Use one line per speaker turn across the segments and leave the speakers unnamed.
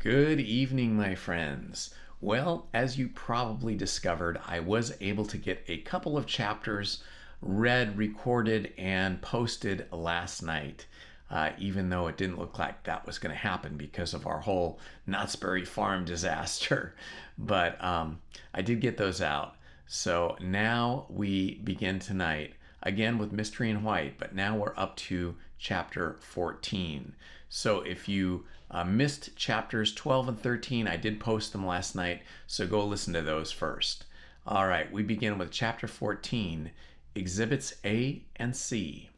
Good evening, my friends. Well, as you probably discovered, I was able to get a couple of chapters read, recorded, and posted last night, even though it didn't look like that was going to happen because of our whole Knott's Berry Farm disaster. But I did get those out. So now we begin tonight again with Mystery in White, but now we're up to chapter 14. So if you missed chapters 12 and 13, I did post them last night, so go listen to those first. All right, we begin with chapter 14, Exhibits A and C.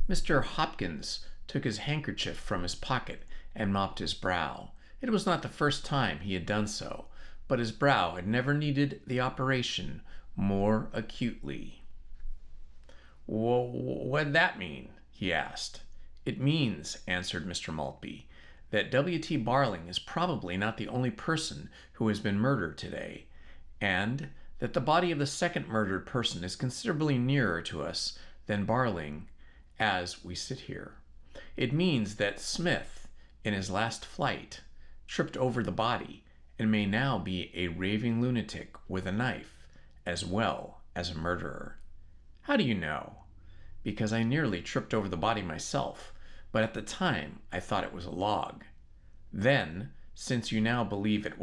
Mr. Hopkins took his handkerchief from his pocket and mopped his brow. It was not the first time he had done so, but his brow had never needed the operation more acutely. What'd that mean? He asked. It means, answered Mr. Maltby, that W.T. Barling is probably not the only person who has been murdered today, and that the body of the second murdered person is considerably nearer to us than Barling as we sit here. It means that Smith, in his last flight, tripped over the body and may now be a raving lunatic with a knife as well as a murderer. How do you know? Because I nearly tripped over the body myself, but at the time I thought it was a log. Then, since you now believe it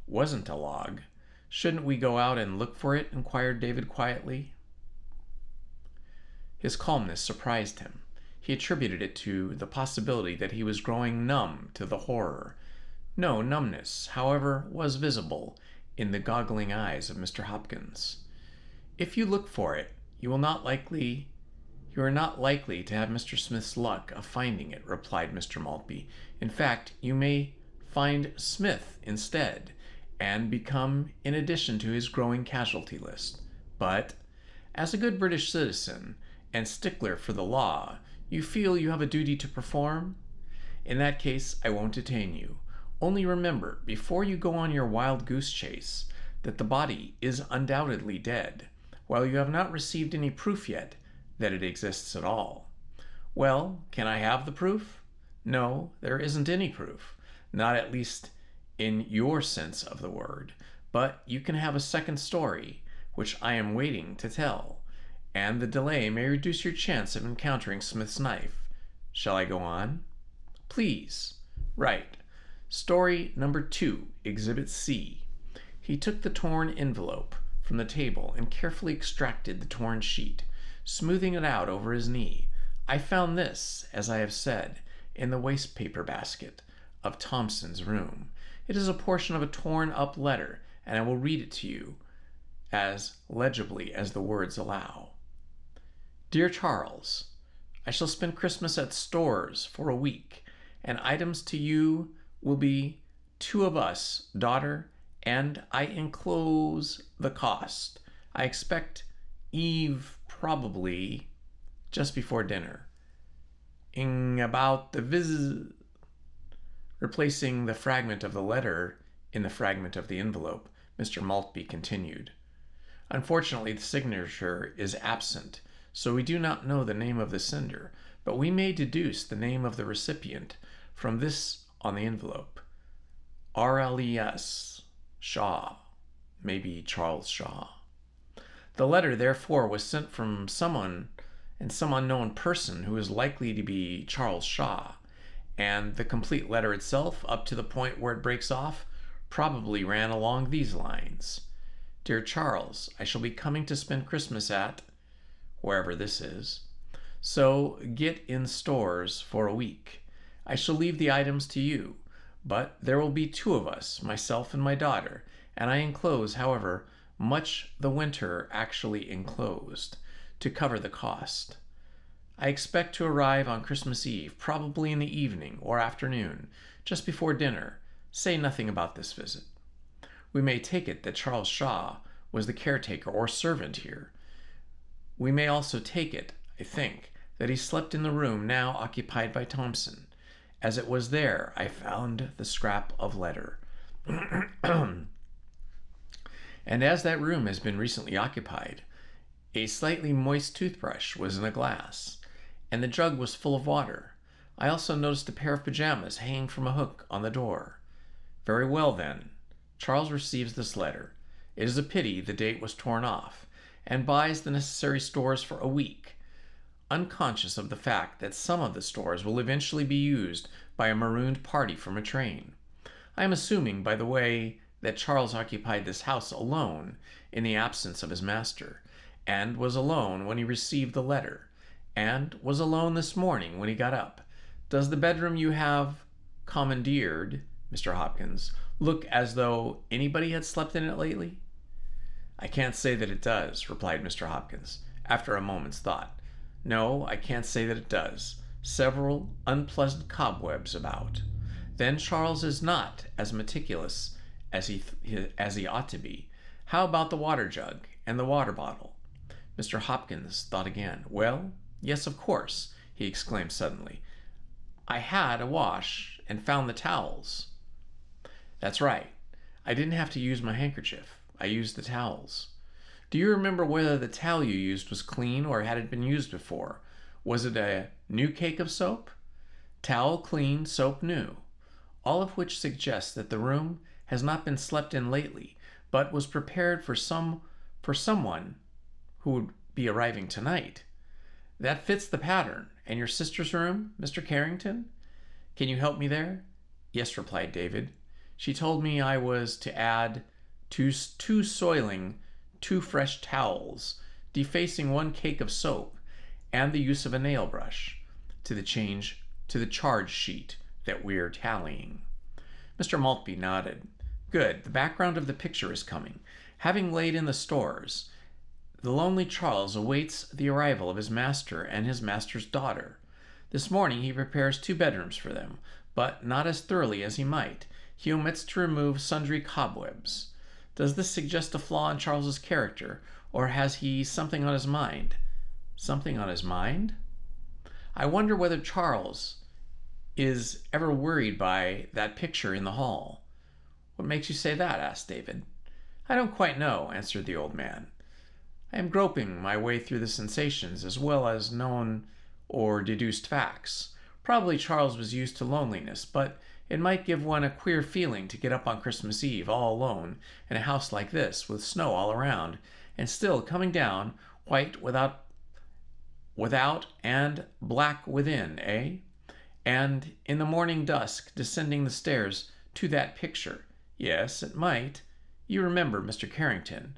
wasn't a log, shouldn't we go out and look for it? Inquired David quietly. His calmness surprised him. He attributed it to the possibility that he was growing numb to the horror. No numbness, however, was visible in the goggling eyes of Mr. Hopkins. If you look for it, you are not likely to have Mr. Smith's luck of finding it, replied Mr. Maltby. In fact, you may find Smith instead, and become in addition to his growing casualty list. But, as a good British citizen and stickler for the law, you feel you have a duty to perform? In that case, I won't detain you. Only remember, before you go on your wild goose chase, that the body is undoubtedly dead, while you have not received any proof yet that it exists at all. Well, can I have the proof? No, there isn't any proof, not at least in your sense of the word, but you can have a second story, which I am waiting to tell, and the delay may reduce your chance of encountering Smith's knife. Shall I go on? Please. Right. Story number 2, Exhibit C. He took the torn envelope from the table and carefully extracted the torn sheet, smoothing it out over his knee. I found this, as I have said, in the waste paper basket of Thompson's room. It is a portion of a torn-up letter, and I will read it to you as legibly as the words allow. Dear Charles, I shall spend Christmas at Storrs for a week, and items to you will be 2 of us, daughter, and I enclose the cost. I expect Eve probably just before dinner. In about the visit, replacing the fragment of the letter in the fragment of the envelope, Mr. Maltby continued. Unfortunately, the signature is absent, so we do not know the name of the sender, but we may deduce the name of the recipient from this on the envelope. RLES, Shaw, maybe Charles Shaw. The letter, therefore, was sent from someone and some unknown person who is likely to be Charles Shaw, and the complete letter itself, up to the point where it breaks off, probably ran along these lines. Dear Charles, I shall be coming to spend Christmas at wherever this is, so get in Storrs for a week. I shall leave the items to you, but there will be 2 of us, myself and my daughter, and I enclose, however much the winter actually enclosed, to cover the cost. I expect to arrive on Christmas Eve, probably in the evening or afternoon, just before dinner. Say nothing about this visit. We may take it that Charles Shaw was the caretaker or servant here. We may also take it, I think, that he slept in the room now occupied by Thompson, as it was there I found the scrap of letter. And as that room has been recently occupied, a slightly moist toothbrush was in a glass, and the jug was full of water. I also noticed a pair of pajamas hanging from a hook on the door. Very well, then. Charles receives this letter. It is a pity the date was torn off, and buys the necessary stores for a week, unconscious of the fact that some of the stores will eventually be used by a marooned party from a train. I am assuming, by the way, that Charles occupied this house alone in the absence of his master, and was alone when he received the letter, and was alone this morning when he got up. Does the bedroom you have commandeered, Mr. Hopkins, look as though anybody had slept in it lately? I can't say that it does, replied Mr. Hopkins, after a moment's thought. No, I can't say that it does. Several unpleasant cobwebs about. Then Charles is not as meticulous as he ought to be. How about the water jug and the water bottle? Mr. Hopkins thought again. Well, yes, of course, he exclaimed suddenly. I had a wash and found the towels. That's right. I didn't have to use my handkerchief. I used the towels. Do you remember whether the towel you used was clean or had it been used before? Was it a new cake of soap? Towel clean, soap new. All of which suggests that the room has not been slept in lately, but was prepared for someone who would be arriving tonight. That fits the pattern. And your sister's room, Mr. Carrington? Can you help me there? Yes, replied David. She told me I was to add two soiling, 2 fresh towels, defacing 1 cake of soap, and the use of a nail brush to the charge sheet that we're tallying. Mr. Maltby nodded. Good. The background of the picture is coming. Having laid in the stores, the lonely Charles awaits the arrival of his master and his master's daughter. This morning he prepares 2 bedrooms for them, but not as thoroughly as he might. He omits to remove sundry cobwebs. Does this suggest a flaw in Charles's character, or has he something on his mind? Something on his mind? I wonder whether Charles is ever worried by that picture in the hall. What makes you say that? Asked David. I don't quite know, answered the old man. I am groping my way through the sensations as well as known or deduced facts. Probably Charles was used to loneliness, but it might give one a queer feeling to get up on Christmas Eve all alone in a house like this with snow all around and still coming down, white without and black within, eh? And in the morning dusk descending the stairs to that picture. Yes, it might. You remember, Mr. Carrington,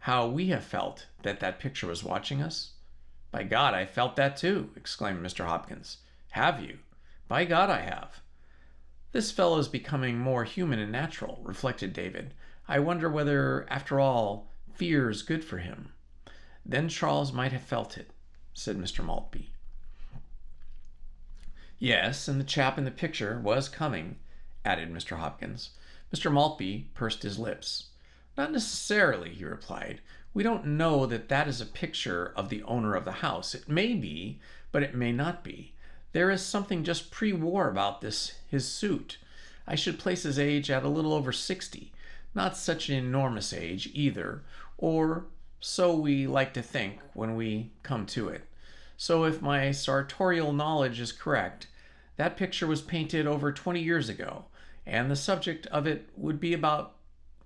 how we have felt that picture was watching us? By God, I felt that too, exclaimed Mr. Hopkins. Have you? By God, I have. This fellow is becoming more human and natural, reflected David. I wonder whether, after all, fear is good for him. Then Charles might have felt it, said Mr. Maltby. Yes, and the chap in the picture was coming, added Mr. Hopkins. Mr. Maltby pursed his lips. Not necessarily, he replied. We don't know that is a picture of the owner of the house. It may be, but it may not be. There is something just pre-war about his suit. I should place his age at a little over 60. Not such an enormous age, either, or so we like to think when we come to it. So if my sartorial knowledge is correct, that picture was painted over 20 years ago, and the subject of it would be about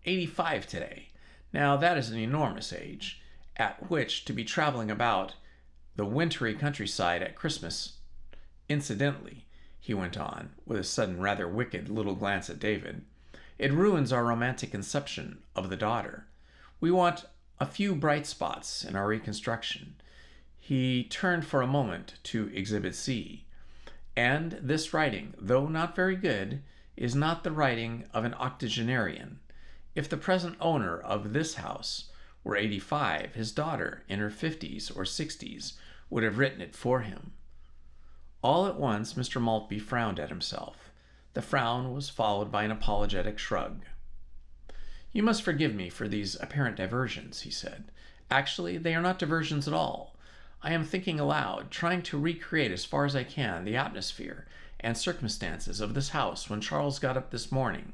85 today. Now that is an enormous age, at which to be traveling about the wintry countryside at Christmas. Incidentally, he went on, with a sudden rather wicked little glance at David, it ruins our romantic conception of the daughter. We want a few bright spots in our reconstruction. He turned for a moment to Exhibit C. And this writing, though not very good, is not the writing of an octogenarian. If the present owner of this house were 85, his daughter, in her 50s or 60s, would have written it for him. All at once, Mr. Maltby frowned at himself. The frown was followed by an apologetic shrug. You must forgive me for these apparent diversions, he said. Actually, they are not diversions at all. I am thinking aloud, trying to recreate as far as I can the atmosphere and circumstances of this house when Charles got up this morning.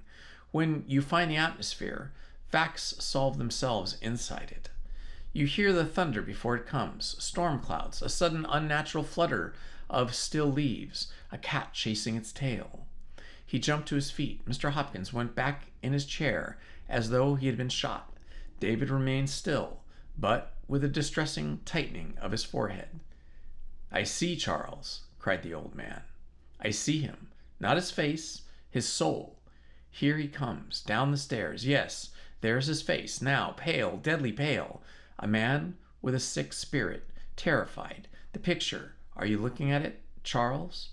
When you find the atmosphere, facts solve themselves inside it. You hear the thunder before it comes, storm clouds, a sudden unnatural flutter of still leaves, a cat chasing its tail. He jumped to his feet. Mr. Hopkins went back in his chair as though he had been shot. David remained still, but with a distressing tightening of his forehead. "I see Charles," cried the old man. "I see him. Not his face, his soul. Here he comes, down the stairs. Yes, there's his face, now, pale, deadly pale. A man with a sick spirit, terrified. The picture, are you looking at it, Charles?"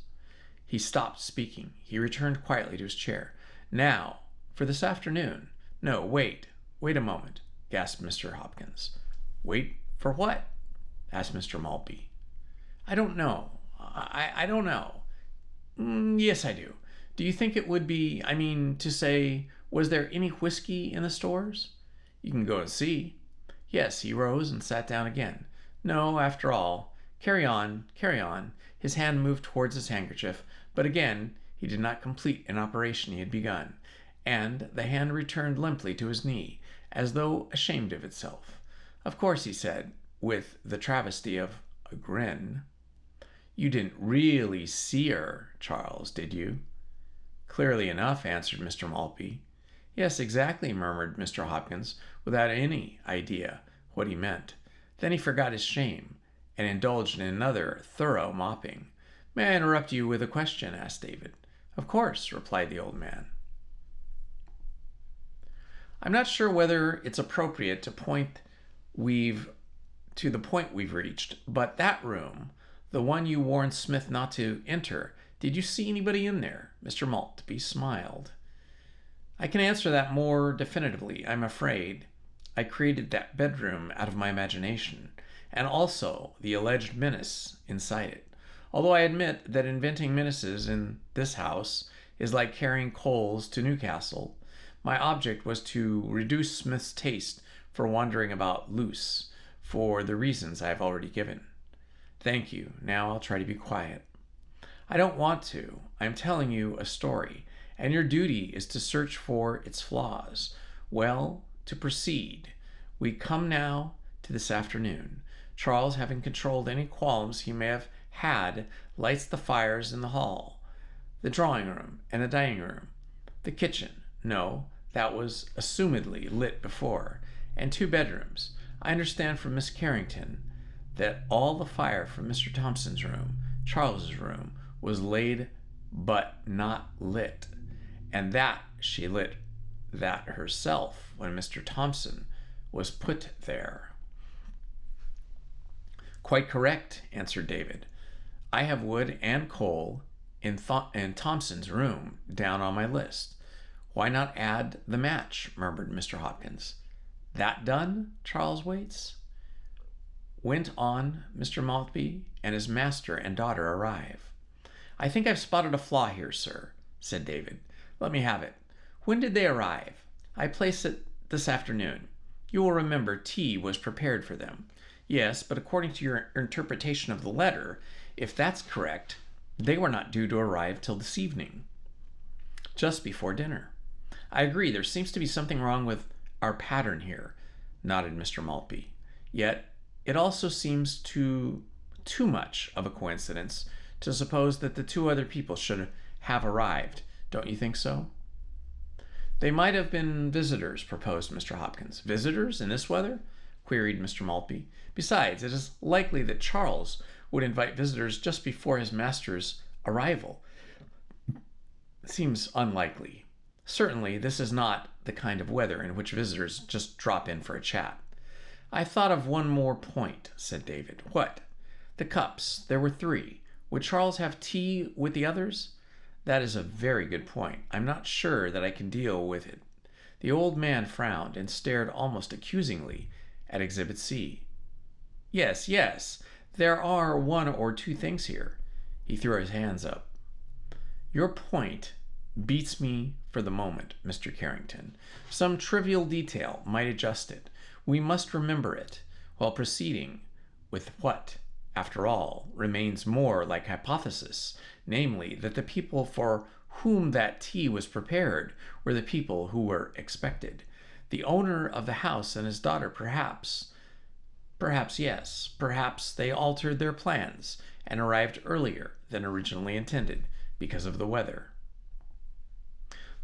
He stopped speaking. He returned quietly to his chair. "Now, for this afternoon." "No, wait a moment," gasped Mr. Hopkins. "Wait for what?" asked Mr. Maltby. "I don't know. I don't know." Yes, I do. Do you think it would be, to say, was there any whiskey in the stores?" "You can go and see." Yes, he rose and sat down again. "No, after all. Carry on, carry on." His hand moved towards his handkerchief, but again he did not complete an operation he had begun, and the hand returned limply to his knee, as though ashamed of itself. "Of course," he said, with the travesty of a grin, "you didn't really see her, Charles, did you?" "Clearly enough," answered Mr. Maltby. "Yes, exactly," murmured Mr. Hopkins, without any idea what he meant. Then he forgot his shame, and indulged in another thorough mopping. "May I interrupt you with a question?" asked David. "Of course," replied the old man. "I'm not sure whether it's appropriate to the point we've reached, but that room, the one you warned Smith not to enter, did you see anybody in there?" Mr. Maltby smiled. "I can answer that more definitively, I'm afraid. I created that bedroom out of my imagination, and also the alleged menace inside it. Although I admit that inventing menaces in this house is like carrying coals to Newcastle, my object was to reduce Smith's taste for wandering about loose, for the reasons I have already given." "Thank you. Now I'll try to be quiet." "I don't want to. I'm telling you a story, and your duty is to search for its flaws. Well, to proceed, we come now to this afternoon. Charles, having controlled any qualms he may have had, lights the fires in the hall, the drawing room, and the dining room, the kitchen. No, that was assumedly lit before, and 2 bedrooms. I understand from Miss Carrington that all the fire from Mr. Thompson's room, Charles's room, was laid but not lit, and that she lit that herself when Mr. Thompson was put there." "Quite correct," answered David. "I have wood and coal in Thompson's room down on my list." "Why not add the match?" murmured Mr. Hopkins. "That done, Charles waits," went on Mr. Maltby, "and his master and daughter arrive." "I think I've spotted a flaw here, sir," said David. "Let me have it. When did they arrive?" "I place it this afternoon. You will remember tea was prepared for them." "Yes, but according to your interpretation of the letter, if that's correct, they were not due to arrive till this evening, just before dinner." "I agree. There seems to be something wrong with our pattern here," nodded Mr. Maltby. "Yet it also seems too much of a coincidence to suppose that the 2 other people should have arrived. Don't you think so?" "They might have been visitors," proposed Mr. Hopkins. "Visitors in this weather?" queried Mr. Maltby. "Besides, it is likely that Charles would invite visitors just before his master's arrival." "Seems unlikely. Certainly, this is not the kind of weather in which visitors just drop in for a chat." "I thought of one more point," said David. "What?" "The cups. There were 3. Would Charles have tea with the others?" "That is a very good point. I'm not sure that I can deal with it." The old man frowned and stared almost accusingly at Exhibit C. Yes, there are 1 or 2 things here." He threw his hands up. "Your point beats me for the moment, Mr. Carrington. Some trivial detail might adjust it. We must remember it while proceeding with what, after all, remains more like hypothesis, namely, that the people for whom that tea was prepared were the people who were expected. The owner of the house and his daughter, perhaps, Perhaps yes. Perhaps they altered their plans and arrived earlier than originally intended because of the weather.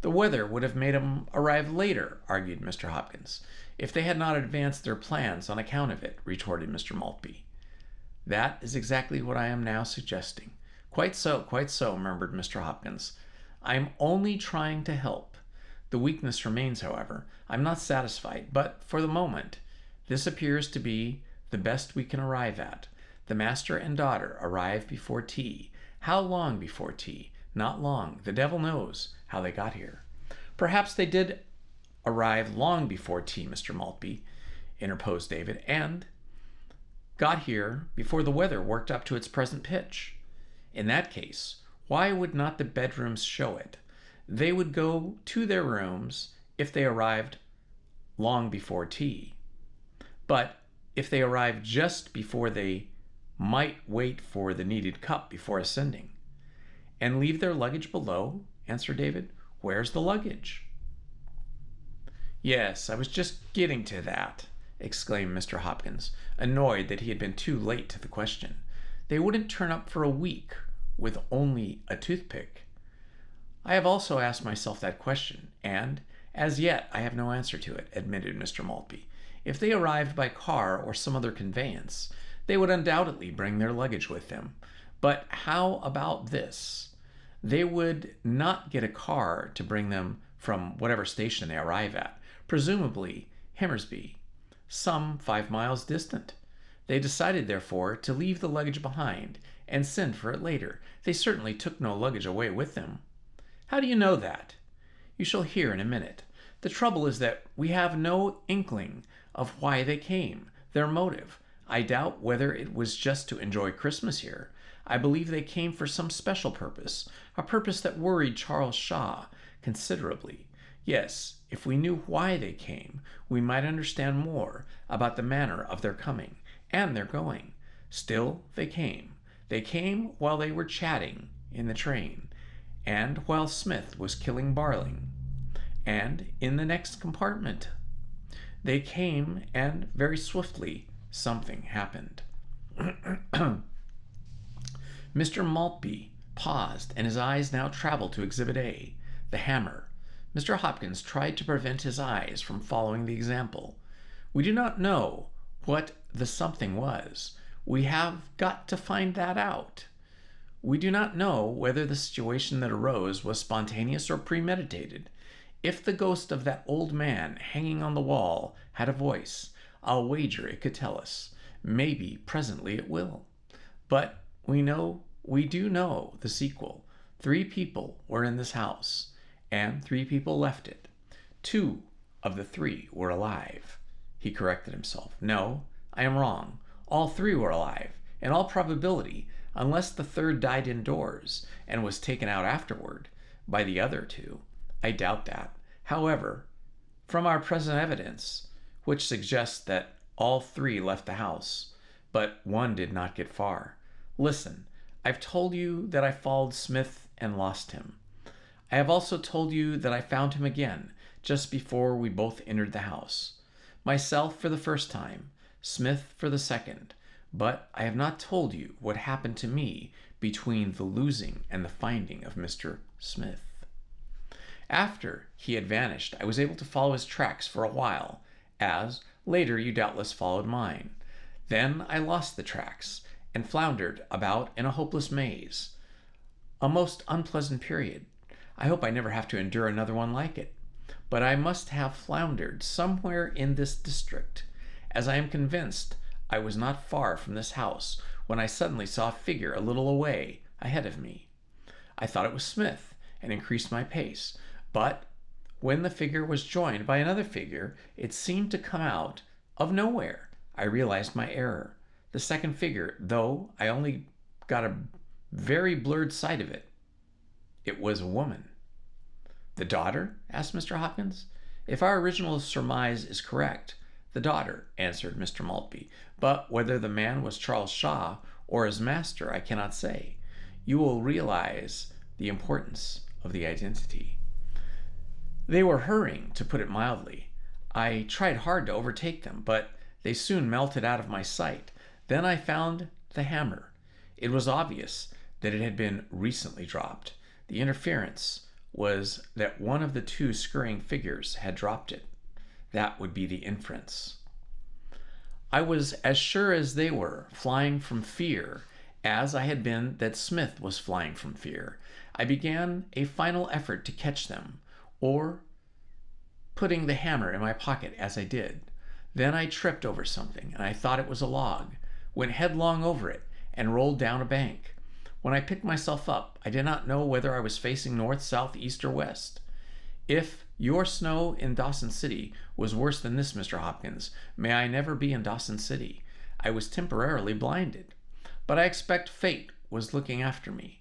The weather would have made them arrive later, argued Mr. Hopkins, if they had not advanced their plans on account of it, retorted Mr. Maltby. That is exactly what I am now suggesting. Quite so, murmured Mr. Hopkins. I am only trying to help. The weakness remains, however. I'm not satisfied, but for the moment, this appears to be the best we can arrive at. The master and daughter arrive before tea. How long before tea? Not long. The devil knows how they got here. Perhaps they did arrive long before tea, Mr. Maltby, interposed David, and got here before the weather worked up to its present pitch. In that case, why would not the bedrooms show it? They would go to their rooms if they arrived long before tea. But if they arrived just before, they might wait for the needed cup before ascending. And leave their luggage below? Answered David. Where's the luggage? Yes, I was just getting to that, exclaimed Mr. Hopkins, annoyed that he had been too late to the question. They wouldn't turn up for a week with only a toothpick. I have also asked myself that question, and as yet I have no answer to it, admitted Mr. Maltby. If they arrived by car or some other conveyance, they would undoubtedly bring their luggage with them. But how about this? They would not get a car to bring them from whatever station they arrive at, presumably Himmersby, some 5 miles distant. They decided, therefore, to leave the luggage behind and send for it later. They certainly took no luggage away with them. How do you know that? You shall hear in a minute. The trouble is that we have no inkling of why they came, their motive. I doubt whether it was just to enjoy Christmas here. I believe they came for some special purpose, a purpose that worried Charles Shaw considerably. Yes, if we knew why they came, we might understand more about the manner of their coming and their going. Still, they came. They came while they were chatting in the train, and while Smith was killing Barling, and in the next compartment. They came, and very swiftly something happened. Mr. Maltby paused, and his eyes now traveled to Exhibit A, the hammer. Mr. Hopkins tried to prevent his eyes from following the example. We do not know what the something was. We have got to find that out. We do not know whether the situation that arose was spontaneous or premeditated. If the ghost of that old man hanging on the wall had a voice, I'll wager it could tell us. Maybe presently it will. But we do know the sequel. 3 people were in this house, and 3 people left it. 2 of the 3 were alive. He corrected himself. No, I am wrong. All 3 were alive, in all probability, unless the 3rd died indoors and was taken out afterward by the other 2. I doubt that. However, from our present evidence, which suggests that all 3 left the house, but 1 did not get far. Listen, I've told you that I followed Smith and lost him. I have also told you that I found him again just before we both entered the house. Myself for the first time, Smith for the second, but I have not told you what happened to me between the losing and the finding of Mr. Smith. After he had vanished, I was able to follow his tracks for a while, as later you doubtless followed mine. Then I lost the tracks and floundered about in a hopeless maze. A most unpleasant period. I hope I never have to endure another one like it. But I must have floundered somewhere in this district, as I am convinced I was not far from this house when I suddenly saw a figure a little away ahead of me. I thought it was Smith and increased my pace, but when the figure was joined by another figure, it seemed to come out of nowhere. I realized my error. The second figure, though I only got a very blurred sight of it, it was a woman. The daughter? Asked Mr. Hopkins. If our original surmise is correct, the daughter, answered Mr. Maltby. But whether the man was Charles Shaw or his master, I cannot say. You will realize the importance of the identity. They were hurrying, to put it mildly. I tried hard to overtake them, but They soon melted out of my sight. Then I found the hammer. It was obvious that it had been recently dropped. The interference was that one of the two scurrying figures had dropped it. That would be the inference. I was as sure as they were, flying from fear, as I had been that Smith was flying from fear. I began a final effort to catch them, or putting the hammer in my pocket as I did. Then I tripped over something, and I thought it was a log, went headlong over it, and rolled down a bank. When I picked myself up, I did not know whether I was facing north, south, east, or west. If your snow in Dawson City was worse than this, Mr. Hopkins, may I never be in Dawson City. I was temporarily blinded, but I expect fate was looking after me.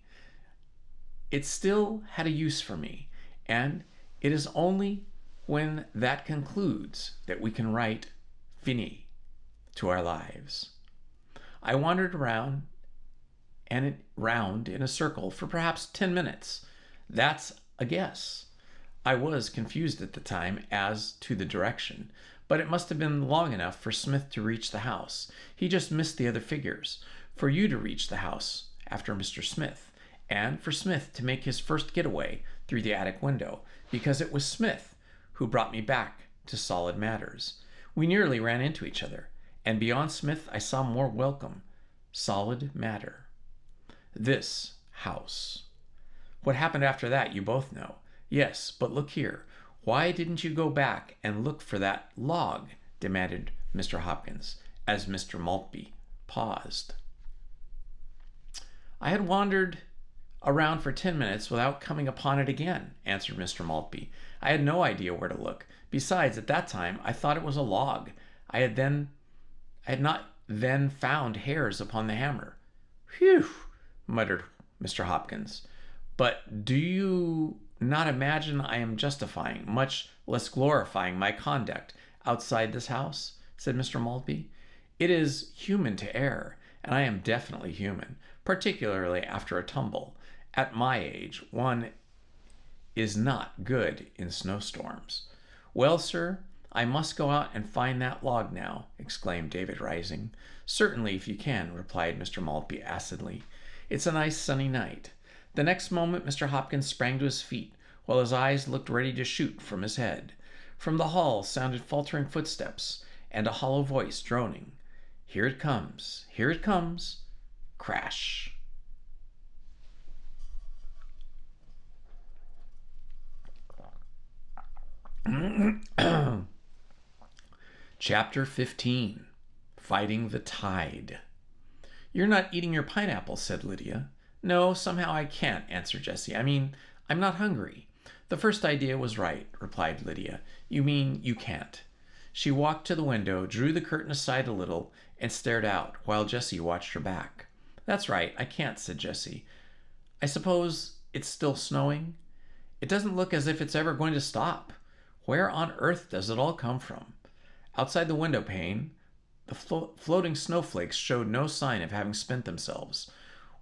It still had a use for me, and it is only when that concludes that we can write fini to our lives. I wandered around in a circle for perhaps 10 minutes. That's a guess. I was confused at the time as to the direction, but it must have been long enough for Smith to reach the house. He just missed the other figures. For you to reach the house after Mr. Smith, and for Smith to make his first getaway through the attic window, because it was Smith who brought me back to solid matters. We nearly ran into each other, and beyond Smith I saw more welcome, solid matter. This house. What happened after that you both know. Yes, but look here. Why didn't you go back and look for that log? Demanded Mr. Hopkins, as Mr. Maltby paused. I had wandered around for 10 minutes without coming upon it again, answered Mr. Maltby. I had no idea where to look. Besides, at that time, I thought it was a log. I had not then found hairs upon the hammer. Phew, muttered Mr. Hopkins. But do you not imagine I am justifying, much less glorifying, my conduct outside this house? Said Mr. Maltby. It is human to err, and I am definitely human, particularly after a tumble. At my age, one is not good in snowstorms. Well, sir, I must go out and find that log now, exclaimed David, rising. Certainly, if you can, replied Mr. Maltby acidly. It's a nice sunny night. The next moment Mr. Hopkins sprang to his feet, while his eyes looked ready to shoot from his head. From the hall sounded faltering footsteps, and a hollow voice droning. Here it comes, here it comes. Crash. Chapter 15. Fighting the Tide. You're not eating your pineapple, said Lydia. No, somehow I can't, answered Jessie. I'm not hungry. The first idea was right, replied Lydia. You mean you can't. She walked to the window, drew the curtain aside a little, and stared out, while Jessie watched her back. That's right, I can't, said Jessie. I suppose it's still snowing? It doesn't look as if it's ever going to stop. Where on earth does it all come from? Outside the window pane, the floating snowflakes showed no sign of having spent themselves.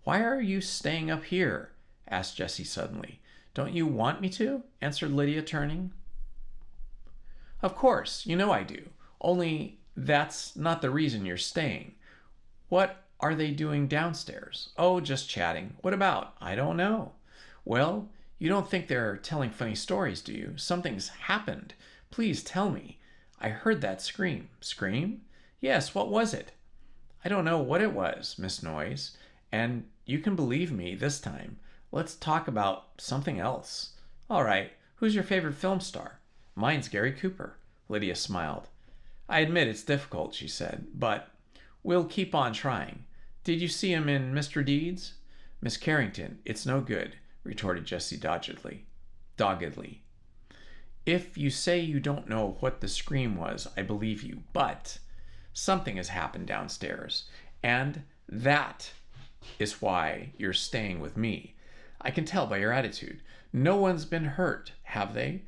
Why are you staying up here? Asked Jessie suddenly. Don't you want me to? Answered Lydia, turning. Of course, you know I do. Only that's not the reason you're staying. What are they doing downstairs? Oh, just chatting. What about? I don't know. Well, you don't think they're telling funny stories, do you? Something's happened. Please tell me. I heard that scream. Scream? Yes, what was it? I don't know what it was, Miss Noyes, and you can believe me this time. Let's talk about something else. All right, who's your favorite film star? Mine's Gary Cooper. Lydia smiled. I admit it's difficult, she said, but we'll keep on trying. Did you see him in Mr. Deeds? Miss Carrington, it's no good, retorted Jessie doggedly. If you say you don't know what the scream was, I believe you, but something has happened downstairs, and that is why you're staying with me. I can tell by your attitude. No one's been hurt, have they?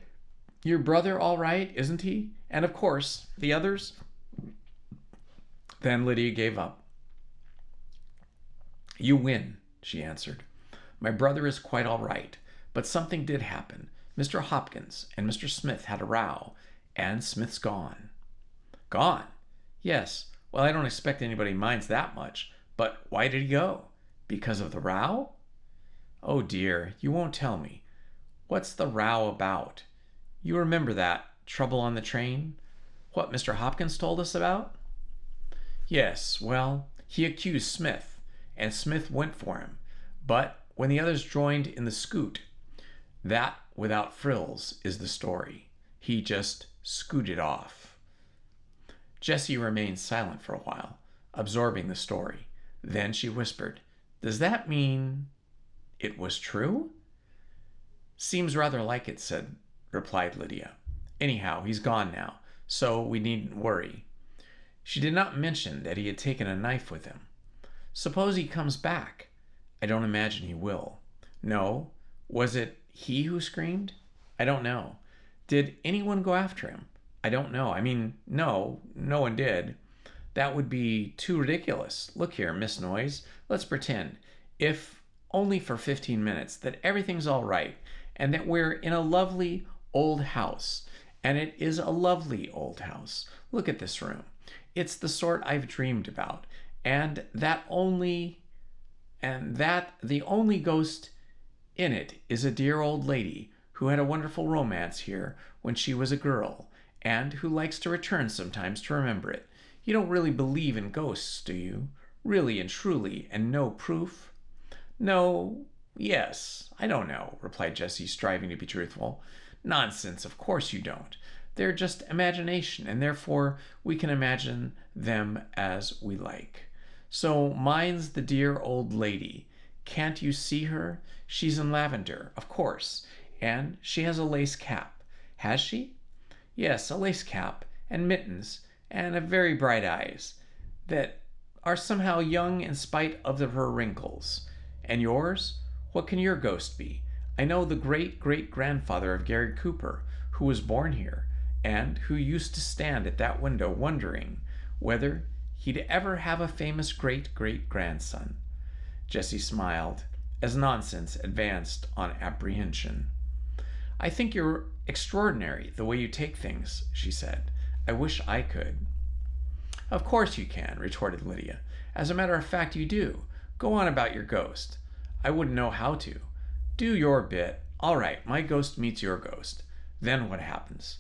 Your brother all right, isn't he? And of course, the others? Then Lydia gave up. You win, she answered. My brother is quite all right, but something did happen. Mr. Hopkins and Mr. Smith had a row, and Smith's gone. Gone? Yes, well, I don't expect anybody minds that much, but why did he go? Because of the row? Oh dear, you won't tell me. What's the row about? You remember that trouble on the train? What Mr. Hopkins told us about? Yes, well, he accused Smith, and Smith went for him. But when the others joined in the scoot, that without frills is the story. He just scooted off. Jessie remained silent for a while, absorbing the story. Then she whispered, "Does that mean it was true?" "Seems rather like it," replied Lydia. "Anyhow, he's gone now, so we needn't worry." She did not mention that he had taken a knife with him. "Suppose he comes back?" "I don't imagine he will." "No? Was it he who screamed?" "I don't know." "Did anyone go after him?" "I don't know. I mean, no one did." "That would be too ridiculous. Look here, Miss Noyes, let's pretend, if only for 15 minutes, that everything's all right, and that we're in a lovely old house. And it is a lovely old house. Look at this room. It's the sort I've dreamed about, and that the only ghost in it is a dear old lady who had a wonderful romance here when she was a girl, and who likes to return sometimes to remember it. You don't really believe in ghosts, do you? Really and truly, and no proof?" "No, yes, I don't know," replied Jessie, striving to be truthful. "Nonsense, of course you don't. They're just imagination, and therefore we can imagine them as we like. So mine's the dear old lady. Can't you see her? She's in lavender, of course, and she has a lace cap. Has she?" "Yes, a lace cap, and mittens, and very bright eyes, that are somehow young in spite of her wrinkles. And yours? What can your ghost be? I know the great-great-grandfather of Gary Cooper, who was born here, and who used to stand at that window wondering whether he'd ever have a famous great-great-grandson." Jessie smiled, as nonsense advanced on apprehension. "I think you're extraordinary, the way you take things," she said. "I wish I could." "Of course you can," retorted Lydia. "As a matter of fact, you do. Go on about your ghost." "I wouldn't know how to." "Do your bit. All right, my ghost meets your ghost. Then what happens?"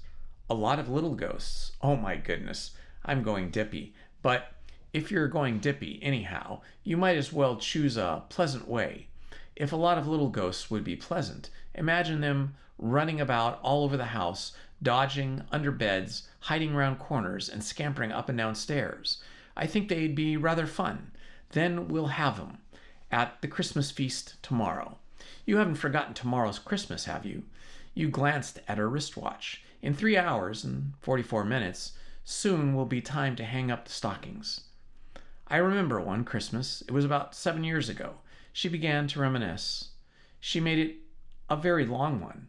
"A lot of little ghosts." "Oh my goodness, I'm going dippy. But if you're going dippy anyhow, you might as well choose a pleasant way. If a lot of little ghosts would be pleasant, imagine them running about all over the house, dodging under beds, hiding round corners, and scampering up and down stairs. I think they'd be rather fun. Then we'll have them at the Christmas feast tomorrow. You haven't forgotten tomorrow's Christmas, have you?" You glanced at her wristwatch. "In 3 hours and 44 minutes, soon will be time to hang up the stockings." "I remember one Christmas. It was about 7 years ago." She began to reminisce. "She made it a very long one.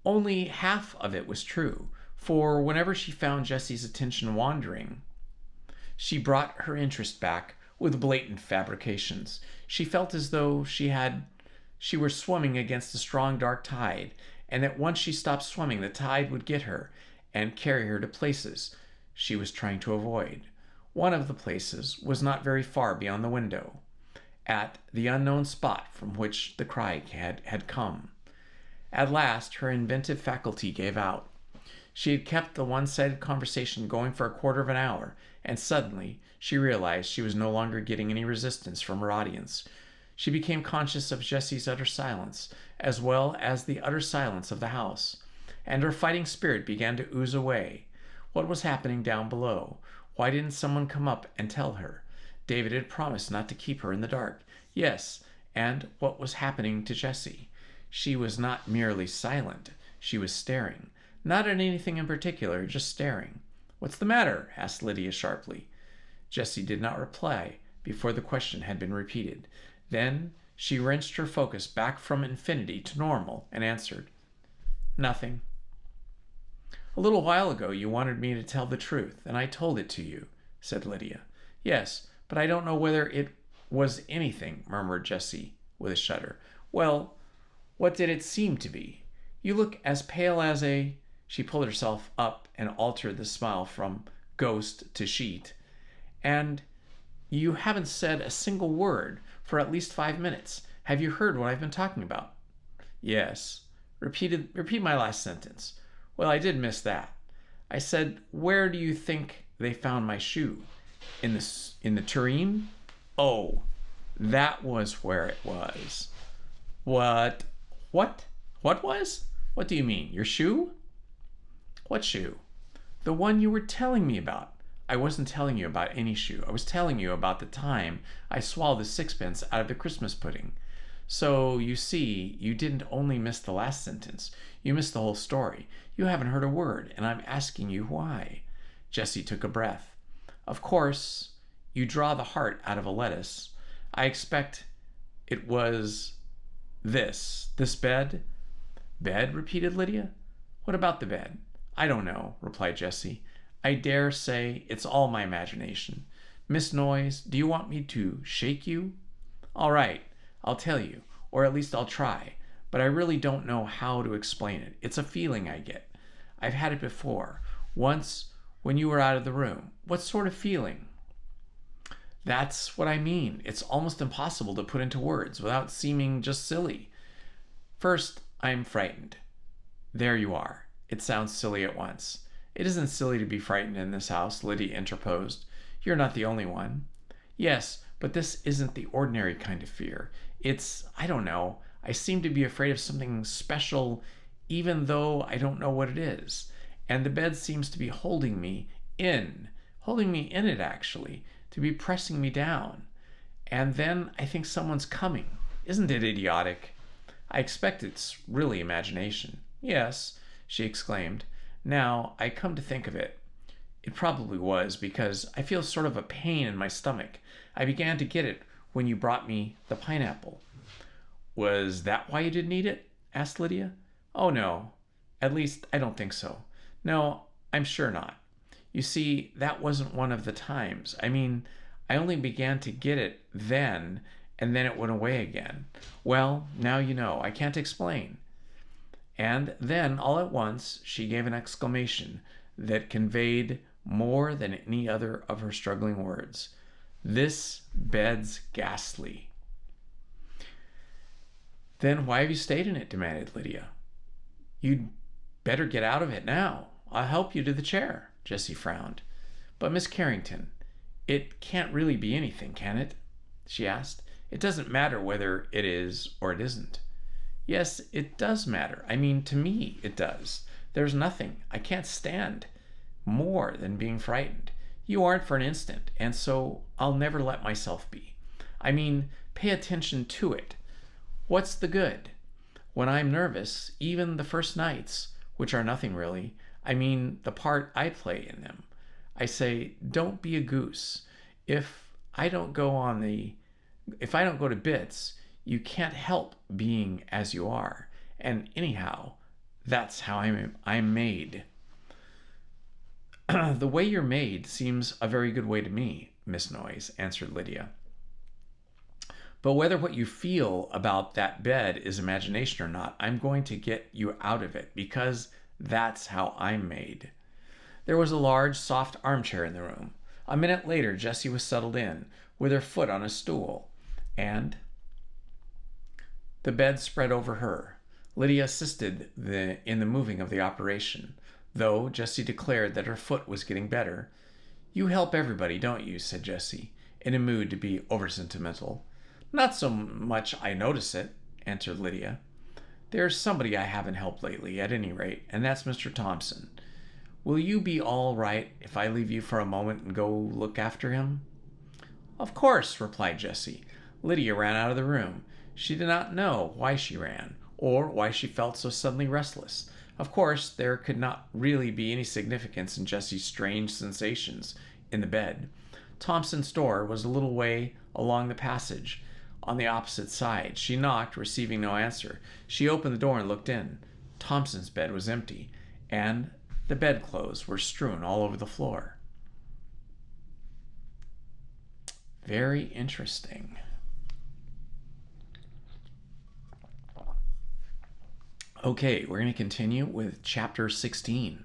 Only half of it was true, for whenever she found Jessie's attention wandering, she brought her interest back with blatant fabrications. She felt as though she were swimming against a strong dark tide, and that once she stopped swimming, the tide would get her and carry her to places she was trying to avoid. One of the places was not very far beyond the window, at the unknown spot from which the cry had come. At last her inventive faculty gave out. She had kept the one-sided conversation going for a quarter of an hour, and suddenly she realized she was no longer getting any resistance from her audience. She became conscious of Jessie's utter silence, as well as the utter silence of the house, and her fighting spirit began to ooze away. What was happening down below? Why didn't someone come up and tell her? David had promised not to keep her in the dark. Yes, and what was happening to Jessie? She was not merely silent. She was staring. Not at anything in particular, just staring. "What's the matter?" asked Lydia sharply. Jessie did not reply before the question had been repeated. Then she wrenched her focus back from infinity to normal and answered, "Nothing." "A little while ago you wanted me to tell the truth, and I told it to you," said Lydia. "Yes, but I don't know whether it was anything," murmured Jessie with a shudder. "Well, what did it seem to be? You look as pale as a—" She pulled herself up and altered the smile from ghost to sheet, and you haven't said a single word for at least 5 minutes. Have you heard what I've been talking about? Yes. Repeat my last sentence. Well, I did miss that. I said, where do you think they found my shoe? In the tureen? Oh, that was where it was. What? What? What was? What do you mean? Your shoe? What shoe? The one you were telling me about. I wasn't telling you about any shoe. I was telling you about the time I swallowed the sixpence out of the Christmas pudding. So, you see, you didn't only miss the last sentence. You missed the whole story. You haven't heard a word, and I'm asking you why. Jessie took a breath. Of course, you draw the heart out of a lettuce. I expect it was this bed. Bed? Repeated Lydia. What about the bed? I don't know, replied Jessie. I dare say it's all my imagination. Miss Noyes, do you want me to shake you? All right, I'll tell you, or at least I'll try, but I really don't know how to explain it. It's a feeling I get. I've had it before, once when you were out of the room. What sort of feeling? That's what I mean. It's almost impossible to put into words without seeming just silly. First, I'm frightened. There you are. It sounds silly at once. It isn't silly to be frightened in this house, Lydia interposed. You're not the only one. Yes, but this isn't the ordinary kind of fear. I don't know, I seem to be afraid of something special, even though I don't know what it is. And the bed seems to be holding me in it actually, to be pressing me down. And then I think someone's coming. Isn't it idiotic? I expect it's really imagination. Yes, she exclaimed. Now, I come to think of it, it probably was, because I feel sort of a pain in my stomach. I began to get it when you brought me the pineapple. Was that why you didn't eat it? Asked Lydia. Oh, no. At least, I don't think so. No, I'm sure not. You see, that wasn't one of the times. I mean, I only began to get it then, and then it went away again. Well, now you know. I can't explain. And then, all at once, she gave an exclamation that conveyed more than any other of her struggling words. This bed's ghastly. Then why have you stayed in it? Demanded Lydia. You'd better get out of it now. I'll help you to the chair. Jessie frowned. But Miss Carrington, it can't really be anything, can it? She asked. It doesn't matter whether it is or it isn't. Yes, it does matter. I mean, to me, it does. There's nothing. I can't stand more than being frightened. You aren't for an instant, and so I'll never let myself be. I mean, pay attention to it. What's the good? When I'm nervous, even the first nights, which are nothing really, I mean the part I play in them, I say, don't be a goose. If I don't go to bits, you can't help being as you are. And anyhow, that's how I'm made. The way you're made seems a very good way to me, Miss Noyes, answered Lydia. But whether what you feel about that bed is imagination or not, I'm going to get you out of it, because that's how I'm made. There was a large, soft armchair in the room. A minute later, Jessie was settled in, with her foot on a stool, and the bed spread over her. Lydia assisted in the moving of the operation, though Jessie declared that her foot was getting better. You help everybody, don't you? Said Jessie, in a mood to be over-sentimental. Not so much I notice it, answered Lydia. There's somebody I haven't helped lately, at any rate, and that's Mr. Thompson. Will you be all right if I leave you for a moment and go look after him? Of course, replied Jessie. Lydia ran out of the room. She did not know why she ran, or why she felt so suddenly restless. Of course, there could not really be any significance in Jessie's strange sensations in the bed. Thompson's door was a little way along the passage, on the opposite side. She knocked, receiving no answer. She opened the door and looked in. Thompson's bed was empty, and the bedclothes were strewn all over the floor. Very interesting. Okay, we're going to continue with Chapter 16.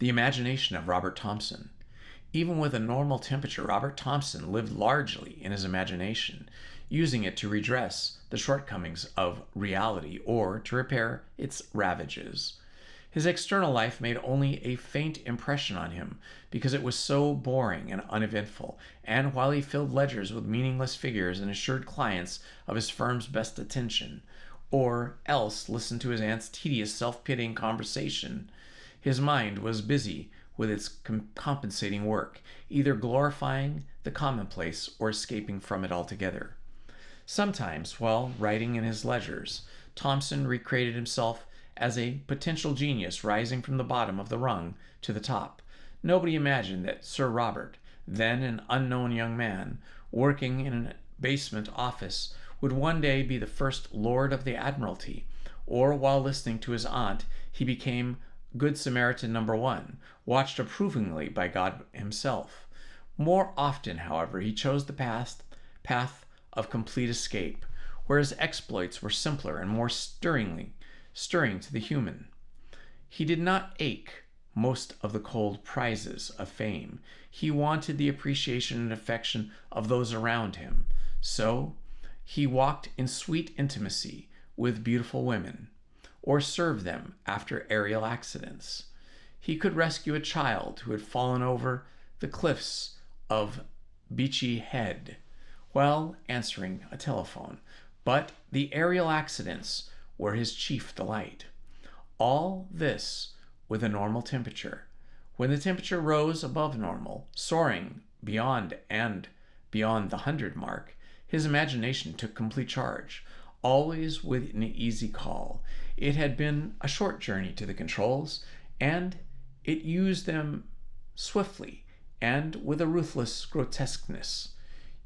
The imagination of Robert Thomson. Even with a normal temperature, Robert Thomson lived largely in his imagination, using it to redress the shortcomings of reality or to repair its ravages. His external life made only a faint impression on him because it was so boring and uneventful, and while he filled ledgers with meaningless figures and assured clients of his firm's best attention, or else listened to his aunt's tedious self-pitying conversation, his mind was busy with its compensating work, either glorifying the commonplace or escaping from it altogether. Sometimes, while writing in his ledgers, Thomson recreated himself as a potential genius rising from the bottom of the rung to the top. Nobody imagined that Sir Robert, then an unknown young man, working in a basement office, would one day be the first Lord of the Admiralty, or while listening to his aunt, he became Good Samaritan number 1, watched approvingly by God himself. More often, however, he chose the path of complete escape, where his exploits were simpler and more stirring to the human. He did not ache most of the cold prizes of fame. He wanted the appreciation and affection of those around him. So he walked in sweet intimacy with beautiful women, or served them after aerial accidents. He could rescue a child who had fallen over the cliffs of Beachy Head while answering a telephone, but the aerial accidents were his chief delight. All this with a normal temperature. When the temperature rose above normal, soaring beyond the 100 mark, his imagination took complete charge, always with an easy call. It had been a short journey to the controls, and it used them swiftly and with a ruthless grotesqueness.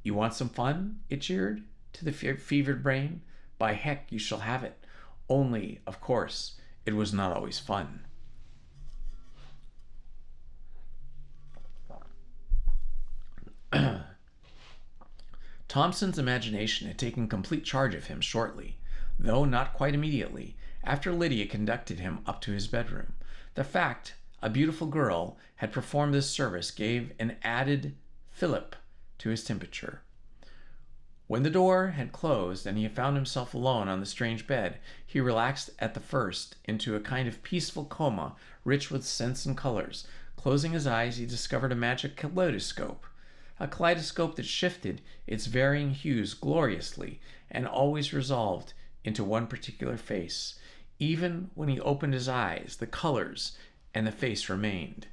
You want some fun? It jeered to the fevered brain. By heck, you shall have it. Only, of course, it was not always fun. Thomson's imagination had taken complete charge of him shortly, though not quite immediately, after Lydia conducted him up to his bedroom. The fact a beautiful girl had performed this service gave an added fillip to his temperature. When the door had closed and he found himself alone on the strange bed, he relaxed at the first into a kind of peaceful coma, rich with scents and colors. Closing his eyes, he discovered a magic kaleidoscope that shifted its varying hues gloriously and always resolved into one particular face. Even when he opened his eyes, the colors and the face remained,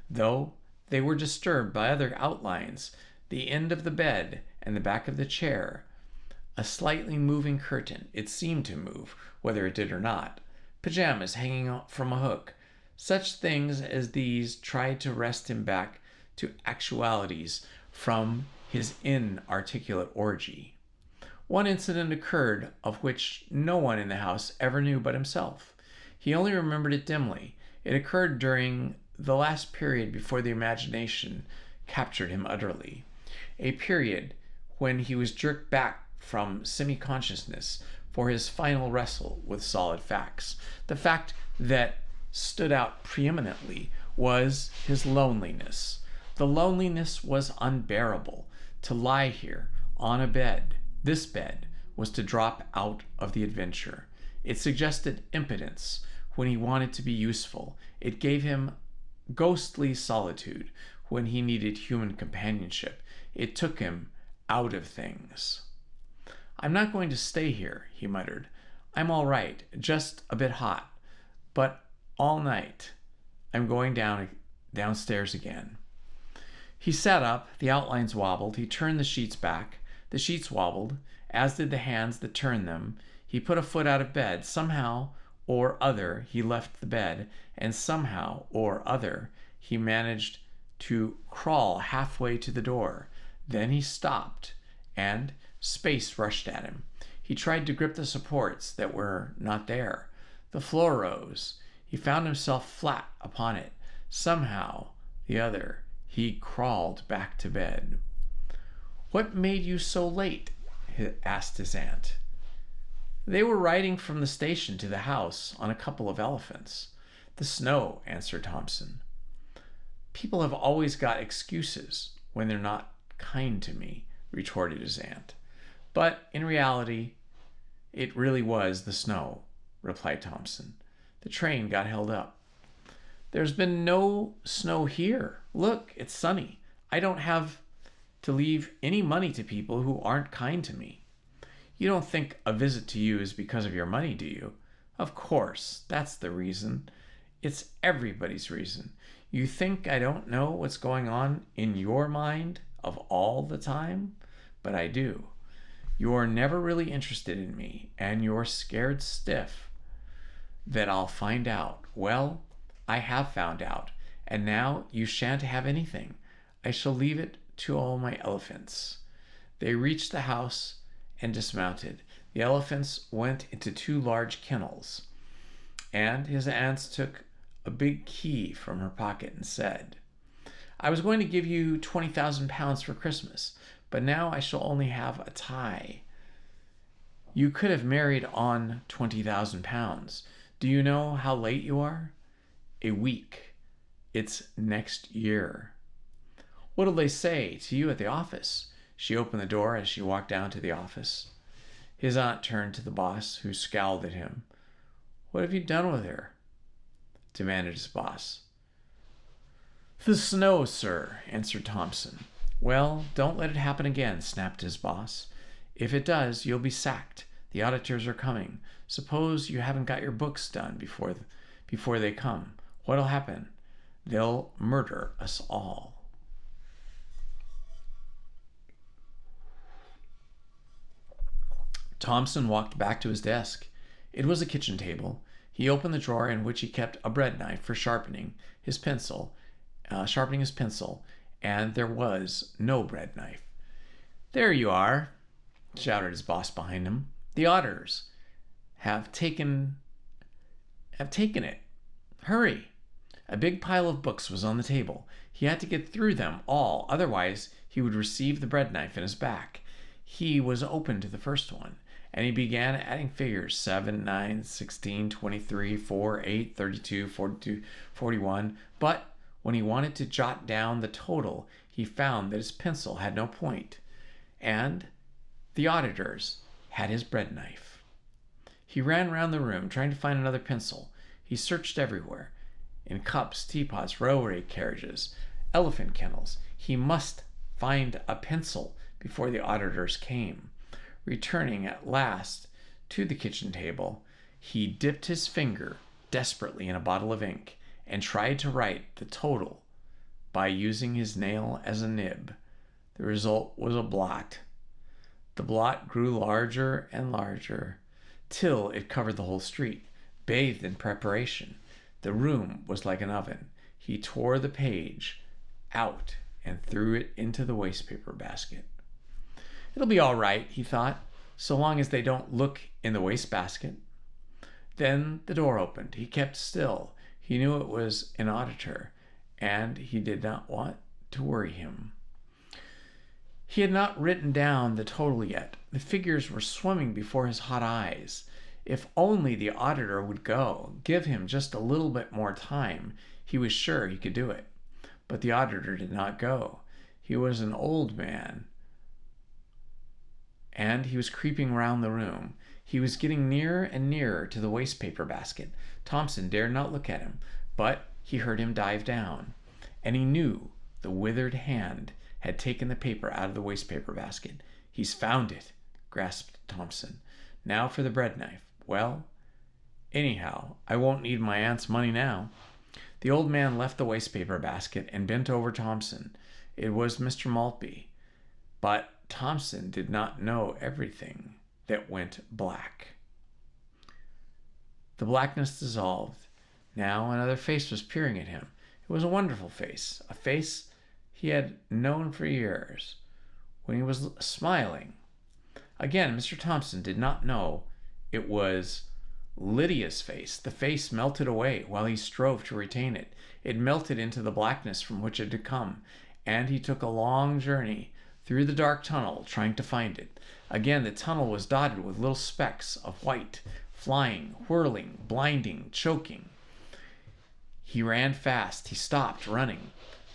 though they were disturbed by other outlines, the end of the bed and the back of the chair, a slightly moving curtain. It seemed to move, whether it did or not. Pajamas hanging from a hook. Such things as these tried to wrest him back to actualities from his inarticulate orgy. One incident occurred of which no one in the house ever knew but himself. He only remembered it dimly. It occurred during the last period before the imagination captured him utterly, a period when he was jerked back from semi-consciousness for his final wrestle with solid facts. The fact that stood out preeminently was his loneliness. The loneliness was unbearable. To lie here on a bed, this bed, was to drop out of the adventure. It suggested impotence when he wanted to be useful. It gave him ghostly solitude when he needed human companionship. It took him out of things. "I'm not going to stay here," he muttered. "I'm all right, just a bit hot, but all night I'm going downstairs again." He sat up, the outlines wobbled, he turned the sheets back, the sheets wobbled, as did the hands that turned them. He put a foot out of bed. Somehow or other he left the bed, and somehow or other he managed to crawl halfway to the door. Then he stopped, and space rushed at him. He tried to grip the supports that were not there. The floor rose. He found himself flat upon it. Somehow the other he crawled back to bed. "What made you so late?" asked his aunt. "They were riding from the station to the house on a couple of elephants." "The snow," answered Thomson. People have always got excuses when they're not kind to me, retorted his aunt. But in reality, it really was the snow, replied Thompson. The train got held up. There's been no snow here. Look, it's sunny. I don't have to leave any money to people who aren't kind to me. You don't think a visit to you is because of your money, do you? Of course, that's the reason. It's everybody's reason. You think I don't know what's going on in your mind of all the time? But I do. You're never really interested in me, and you're scared stiff that I'll find out. Well, I have found out, and now you shan't have anything. I shall leave it to all my elephants. They reached the house and dismounted. The elephants went into 2 large kennels, and his aunt took a big key from her pocket and said, I was going to give you 20,000 pounds for Christmas, but now I shall only have a tie. You could have married on 20,000 pounds. Do you know how late you are? A week. It's next year. What'll they say to you at the office? She opened the door as she walked down to the office. His aunt turned to the boss, who scowled at him. What have you done with her? Demanded his boss. The snow, sir, answered Thompson. Well, don't let it happen again, snapped his boss. If it does, you'll be sacked. The auditors are coming. Suppose you haven't got your books done before they come. What'll happen? They'll murder us all. Thompson walked back to his desk. It was a kitchen table. He opened the drawer in which he kept a bread knife for sharpening his pencil, and there was no bread knife. There you are, shouted his boss behind him. The auditors have taken it. Hurry. A big pile of books was on the table. He had to get through them all, otherwise he would receive the bread knife in his back. He was open to the first one, and he began adding figures 7, 9, 16, 23, 4, 8, 32, 42, 41. But when he wanted to jot down the total, he found that his pencil had no point, and the auditors had his bread knife. He ran round the room trying to find another pencil. He searched everywhere, in cups, teapots, railway carriages, elephant kennels. He must find a pencil before the auditors came. Returning at last to the kitchen table, he dipped his finger desperately in a bottle of ink and tried to write the total by using his nail as a nib. The result was a blot. The blot grew larger and larger till it covered the whole street. Bathed in preparation, the room was like an oven. He tore the page out and threw it into the wastepaper basket. It'll be all right, he thought, so long as they don't look in the wastebasket. Then the door opened. He kept still. He knew it was an auditor, and he did not want to worry him. He had not written down the total yet. The figures were swimming before his hot eyes. If only the auditor would go, give him just a little bit more time, he was sure he could do it. But the auditor did not go. He was an old man, and he was creeping round the room. He was getting nearer and nearer to the wastepaper basket. Thompson dared not look at him, but he heard him dive down, and he knew the withered hand had taken the paper out of the wastepaper basket. He's found it, grasped Thompson. Now for the bread knife. Well, anyhow, I won't need my aunt's money now. The old man left the wastepaper basket and bent over Thompson. It was Mr. Maltby, but Thompson did not know everything that went black. The blackness dissolved. Now another face was peering at him. It was a wonderful face, a face he had known for years, when he was smiling. Again, Mr. Thompson did not know it was Lydia's face. The face melted away while he strove to retain it. It melted into the blackness from which it had come, and he took a long journey through the dark tunnel trying to find it. Again, the tunnel was dotted with little specks of white, flying, whirling, blinding, choking. He ran fast. He stopped running.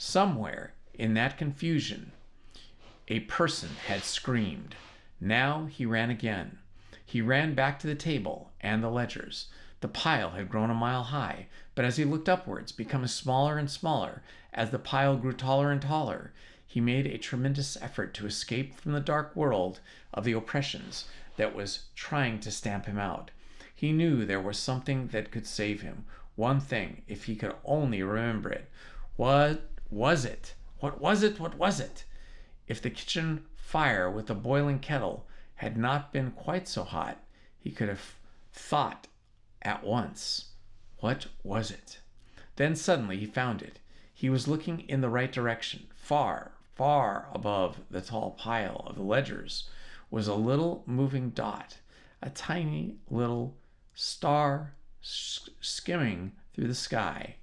Somewhere in that confusion, a person had screamed. Now he ran again. He ran back to the table and the ledgers. The pile had grown a mile high, but as he looked upwards, becoming smaller and smaller, as the pile grew taller and taller, he made a tremendous effort to escape from the dark world of the oppressions that was trying to stamp him out. He knew there was something that could save him. One thing, if he could only remember it. What was it? What was it? What was it? If the kitchen fire with the boiling kettle had not been quite so hot, he could have thought at once. What was it? Then suddenly he found it. He was looking in the right direction. Far, far above the tall pile of the ledgers was a little moving dot, a tiny little star skimming through the sky.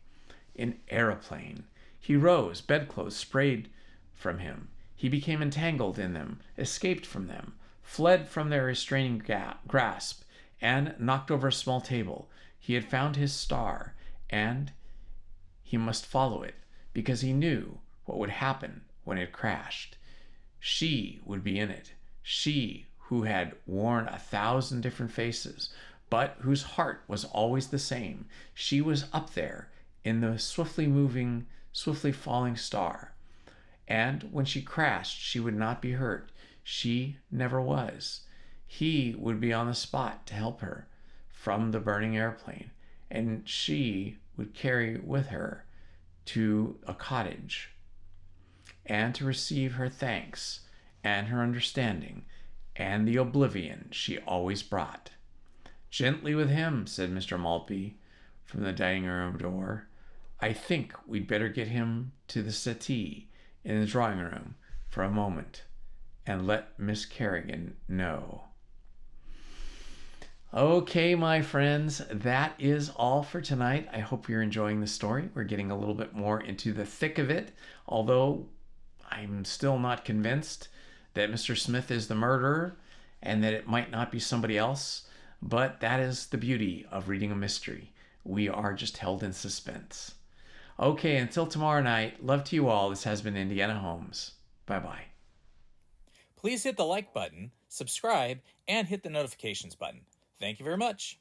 An aeroplane. He rose, bedclothes sprayed from him. He became entangled in them, escaped from them, fled from their restraining grasp, and knocked over a small table. He had found his star, and he must follow it, because he knew what would happen when it crashed. She would be in it. She who had worn 1,000 different faces, but whose heart was always the same. She was up there in the swiftly moving, swiftly falling star. And when she crashed, she would not be hurt. She never was. He would be on the spot to help her from the burning airplane, and she would carry with her to a cottage and to receive her thanks and her understanding and the oblivion she always brought. "Gently with him," said Mr. Maltby from the dining room door. "I think we'd better get him to the settee in the drawing room for a moment and let Miss Kerrigan know." Okay, my friends, that is all for tonight. I hope you're enjoying the story. We're getting a little bit more into the thick of it, although I'm still not convinced that Mr. Smith is the murderer and that it might not be somebody else. But that is the beauty of reading a mystery. We are just held in suspense. Okay, until tomorrow night, love to you all. This has been Indiana Holmes. Bye-bye.
Please hit the like button, subscribe, and hit the notifications button. Thank you very much.